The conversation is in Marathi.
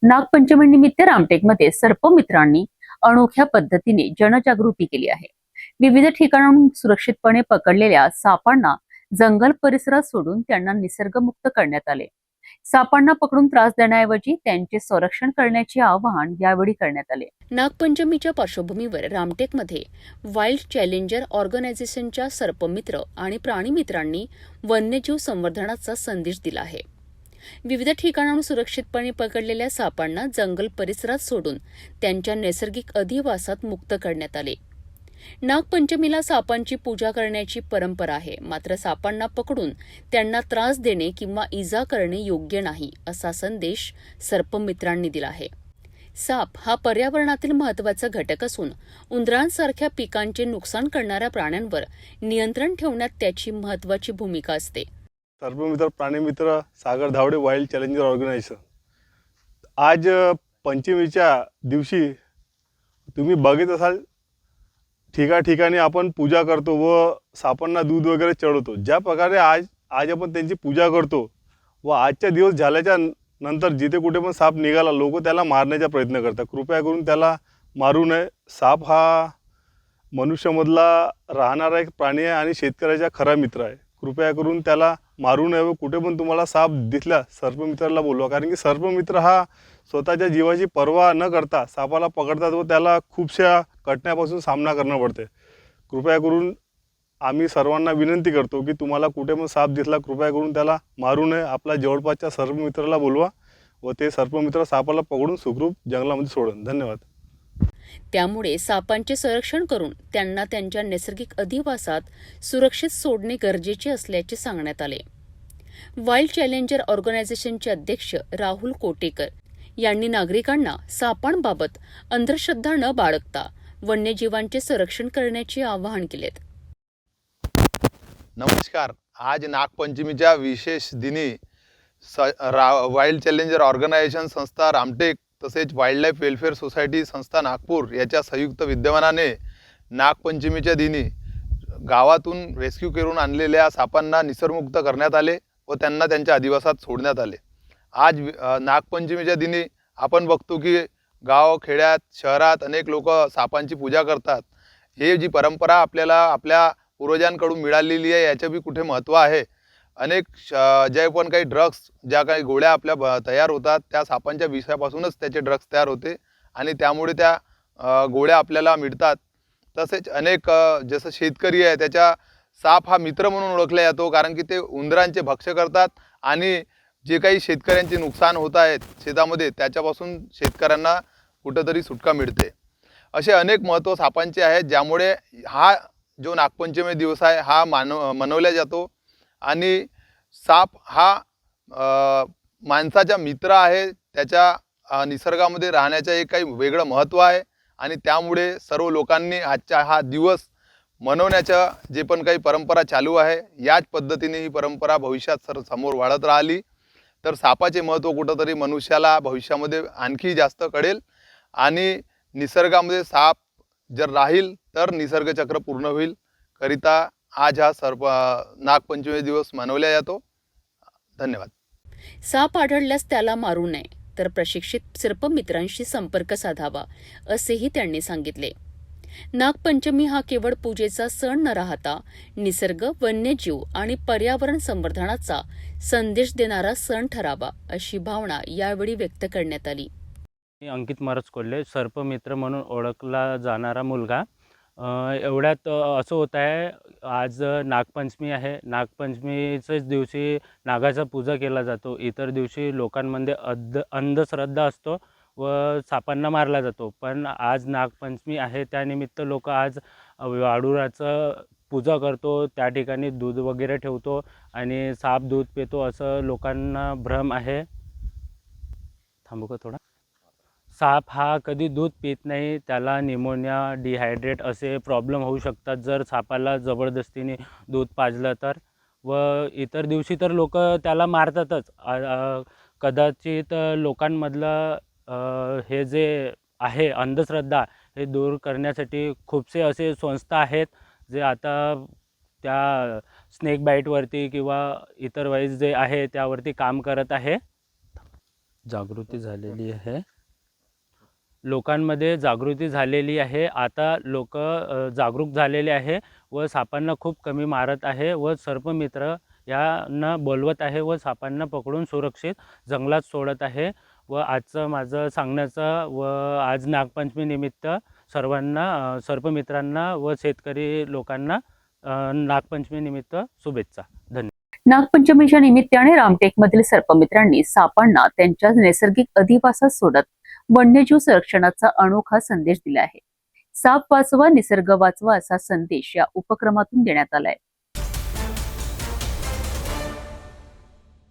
नागपंचमीनिमित्त रामटेकमध्ये सर्पमित्रांनी अनोख्या पद्धतीने जनजागृती केली आहे. विविध ठिकाणाहून सुरक्षितपणे पकडलेल्या सापांना जंगल परिसरात सोडून त्यांना निसर्गमुक्त करण्यात आले. सापांना पकडून त्रास देण्याऐवजी त्यांचे संरक्षण करण्याचे आवाहन यावेळी करण्यात आले. नागपंचमीच्या पार्श्वभूमीवर रामटेकमध्ये वाईल्ड चॅलेंजर ऑर्गनायझेशनच्या सर्पमित्र आणि प्राणीमित्रांनी वन्यजीव संवर्धनाचा संदेश दिला आहे. विविध ठिकाणाहून सुरक्षितपणे पकडलेल्या सापांना जंगल परिसरात सोडून त्यांच्या नैसर्गिक अधिवासात मुक्त करण्यात आले. नागपंचमीला सापांची पूजा करण्याची परंपरा आहे, मात्र सापांना पकडून त्यांना त्रास देणे किंवा इजा करणे योग्य नाही, असा संदेश सर्पमित्रांनी दिला आहे. साप हा पर्यावरणातील महत्त्वाचा घटक असून उंदरांसारख्या पिकांचे नुकसान करणाऱ्या प्राण्यांवर नियंत्रण ठेवण्यात त्याची महत्त्वाची भूमिका असते. सर्पमित्र प्राणीमित्र सागर धावडे वाईल्ड चॅलेंजर ऑर्गनायझेशन आज पंचमीच्या दिवशी तुम्ही बघत असाल ठिकाणी आपण पूजा करतो व सापांना दूध वगैरे चढवतो. ज्या प्रकारे आज आपण त्यांची पूजा करतो व आजच्या दिवस झाल्याच्या नंतर जिथे कुठे पण साप निघाला लोक त्याला मारण्याचा प्रयत्न करतात. कृपया करून त्याला मारू नये. साप हा मनुष्यामधला राहणारा एक प्राणी आहे आणि शेतकऱ्याचा खरा मित्र आहे. कृपया करून त्याला मारू नये व कुठे पण तुम्हाला साप दिसला सर्पमित्राला बोलवा, कारण की सर्पमित्र हा स्वतःच्या जीवाची पर्वा न करता सापाला पकडतात व त्याला खूपशा कटण्यापासून सामना करणं पडते. कृपया करून आम्ही सर्वांना विनंती करतो की तुम्हाला कुठे पण साप दिसला कृपया करून त्याला मारू नये. आपल्या जवळपासच्या सर्पमित्राला बोलवा व ते सर्पमित्र सापाला पकडून सुखरूप जंगलामध्ये सोडन. धन्यवाद. त्यामुळे सापांचे संरक्षण करून त्यांना त्यांच्या नैसर्गिक अधिवासात सुरक्षित सोडणे गरजेचे असल्याचे सांगण्यात आले. वाईल्ड चॅलेंजर ऑर्गनायझेशनचे अध्यक्ष राहुल कोटेकर यांनी नागरिकांना सापांबाबत अंधश्रद्धा न बाळगता वन्यजीवांचे संरक्षण करण्याचे आवाहन केलेत. नमस्कार. आज नागपंचमीच्या विशेष दिनी वाईल्ड चॅलेंजर ऑर्गनायझेशन संस्था रामटेक तसेच वाईल्ड लाईफ वेलफेअर सोसायटी संस्था नागपूर याच्या संयुक्त विद्यमानाने नागपंचमीच्या दिनी गावातून रेस्क्यू करून आणलेल्या सापांना निसर्गमुक्त करण्यात आले व त्यांना त्यांच्या अधिवासात सोडण्यात आले. आज नागपंचमीच्या दिनी आपण बघतो की गाव खेड्यात शहरात अनेक लोक सापांची पूजा करतात. हे जी परंपरा आपल्याला आपल्या पूर्वजांकडून मिळालेली आहे याचे बी कुठे महत्त्व आहे. अनेक जे पण काही ड्रग्स ज्या काही गोळ्या आपल्या तयार होतात त्या सापांच्या विषापासूनच त्याचे ड्रग्स तयार होते आणि त्यामुळे त्या गोळ्या आपल्याला मिळतात. तसेच अनेक जसं शेतकरी आहे त्याच्या साप हा मित्र म्हणून ओळखला जातो, कारण की ते उंदरांचे भक्ष्य करतात आणि जे काही शेतकऱ्यांचे नुकसान होत आहेत शेतामध्ये त्याच्यापासून शेतकऱ्यांना कुठंतरी सुटका मिळते. असे अनेक महत्त्व सापांचे आहेत, ज्यामुळे हा जो नागपंचमी दिवस आहे हा मनवला जातो. आणि साप हा माणसाचा मित्र आहे. त्याच्या निसर्गामध्ये राहण्याचं एक काही वेगळं महत्त्व आहे आणि त्यामुळे सर्व लोकांनी आजचा हा दिवस मनवण्याच्या जे पण काही परंपरा चालू आहे याच पद्धतीने ही परंपरा भविष्यात समोर वाढत राहिली तर सापाचे महत्त्व कुठंतरी मनुष्याला भविष्यामध्ये आणखी जास्त कळेल आणि निसर्गामध्ये साप जर राहील तर निसर्गचक्र पूर्ण होईल. करिता आज हा नागपंचमी दिवस मनवला जातो. धन्यवाद. साप आढळल्यास त्याला मारू नये तर प्रशिक्षित सर्पमित्रांशी संपर्क साधावा, असेही त्यांनी सांगितले. नागपंचमी हा केवळ पूजेचा सण न राहता निसर्ग, वन्यजीव आणि पर्यावरण संवर्धनाचा संदेश देणारा सण ठरावा, अशी भावना यावेळी व्यक्त करण्यात आली. अंकित मरचकोल्हे, सर्पमित्र म्हणून ओळखला जाणारा मुलगा. एवढ्यात असं होत आहे, आज नागपंचमी आहे. नागपंचमीच्याच दिवशी नागाचा पूजा केला जातो. इतर दिवशी लोकांमध्ये अंधश्रद्धा असतो व सापांना मारला जातो. पण आज नागपंचमी आहे, त्यानिमित्त लोक आज वाडुराचं पूजा करतो, त्या ठिकाणी दूध वगैरे ठेवतो आणि साप दूध पितो असं लोकांना भ्रम आहे. थांबू का थोडा? साप हा कधी दूध पित नाही. त्याला निमोनिया, डिहायड्रेट असे प्रॉब्लेम होऊ शकतात जर सापाला जबरदस्तीने दूध पाजलं तर. व इतर दिवशी तर लोक त्याला मारतातच. कदाचित लोकांमधलं हे जे आहे अंधश्रद्धा हे दूर करण्यासाठी खूपसे असे संस्था आहेत जे आता त्या स्नेक बाईटवरती किंवा इतर वाईज जे आहे त्यावरती काम करत आहे. जागृती झालेली आहे. लोकांमध्ये जागृती झालेली आहे. आता लोक जागरूक झालेले आहे व सापांना खूप कमी मारत आहे व सर्पमित्र यांना बोलवत आहे व सापांना पकडून सुरक्षित जंगलात सोडत आहे. व आजचं माझं सांगण्याचं व आज नागपंचमीनिमित्त सर्वांना सर्पमित्रांना व शेतकरी लोकांना नागपंचमीनिमित्त शुभेच्छा. धन्यवाद. नागपंचमीच्या निमित्ताने रामटेकमधील सर्पमित्रांनी सापांना त्यांच्या नैसर्गिक अधिवासात सोडत वन्यजीव संरक्षणाचा अनोखा संदेश दिला आहे. साप वाचवा, निसर्ग वाचवा असा संदेश या उपक्रमातून देण्यात आलाय.